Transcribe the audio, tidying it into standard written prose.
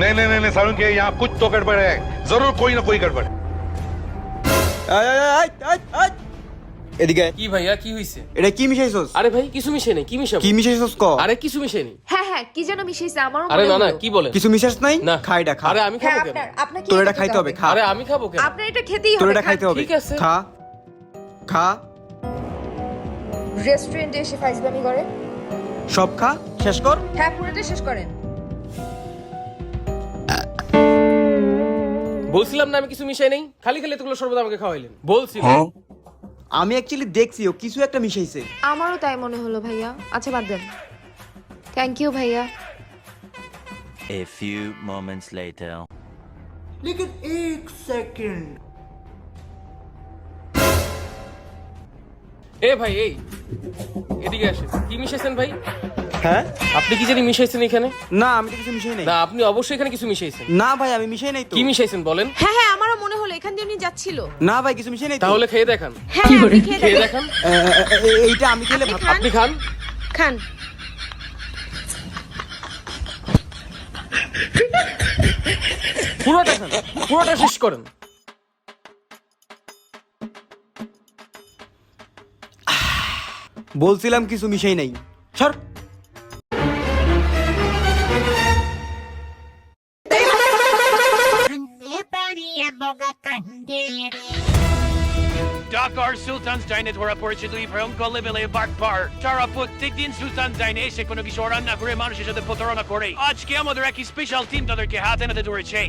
नहीं नहीं नहीं सारुण के यहाँ कुछ तो गड़बड़ है, जरूर कोई ना कोई गड़बड़ है। এদিকে কি ভাইয়া কি হইছে? এটা কি মিশাইছস? আরে ভাই কিছু মিশে নেই, কি মিশাবো? কি মিশাইছস ক? আরে কিছু মিশে নেই। হ্যাঁ হ্যাঁ কি যেন মিশাইছে আমারও আরে মনে না না হলো। কি বলেন? কিছু মিশাস নাই? না খা এটা খা। আরে আমি হ্যাঁ খাবো কেন? আপনাকে তোর এটা খাইতে হবে, খা। আরে আমি খাবো কেন? আপনার এটা খেতেই তোর হবে এটা খাইতে হবে। ঠিক আছে। খা খা রেস্টুরেন্টে এসে ফাইজলামি করে। সব খা, শেষ কর। হ্যাঁ পুরোটা শেষ করেন। বলছিলাম না আমি কিছু মিশাই নেই, খালি খালি এতগুলো শরবত আমাকে খাওয়াইলেন। বলছিলাম আমি অ্যাকচুয়ালি দেখছি ও কিছু একটা মিশাইছে। আমারও তাই মনে হলো ভাইয়া। আচ্ছা বাদ দেন। থ্যাংক ইউ ভাইয়া। A few moments later. लेकिन एक सेकंड এ ভাই এই এদিকে আসেন। কি মিশাইছেন ভাই? হ্যাঁ আপনি কি জানি মিশাইছেন এখানে? না আমি তো কিছু মিশাই নাই। না আপনি অবশ্যই এখানে কিছু মিশাইছেন। না ভাই আমি মিশাই নাই তো। কি মিশাইছেন বলেন? হ্যাঁ হ্যাঁ আমারও মনে হলো এখান দিয়ে উনি যাচ্ছিল। না ভাই কিছু মিশাই নাই তো। তাহলে খেয়ে দেখান। হ্যাঁ আপনি খেয়ে খেয়ে দেখেন। দেখান। এইটা আমি খেলে ভাত। আপনি খান। খান। পুরোটা খান, পুরোটা শেষ করেন। বলছিলাম কিছু মিশাই নাই। সর। Dakar Sultan's Dine ওরা পরিচিত ইব্রাহিম গলিবেলে বারবার যারা প্রত্যেকদিন সুলতান ডাইনে এসে কোনো কিছু রান্না করে মানুষের সাথে প্রতারণা করে আজকে আমাদের একই স্পেশাল টিম তাদেরকে হাতে নাতে ধরেছে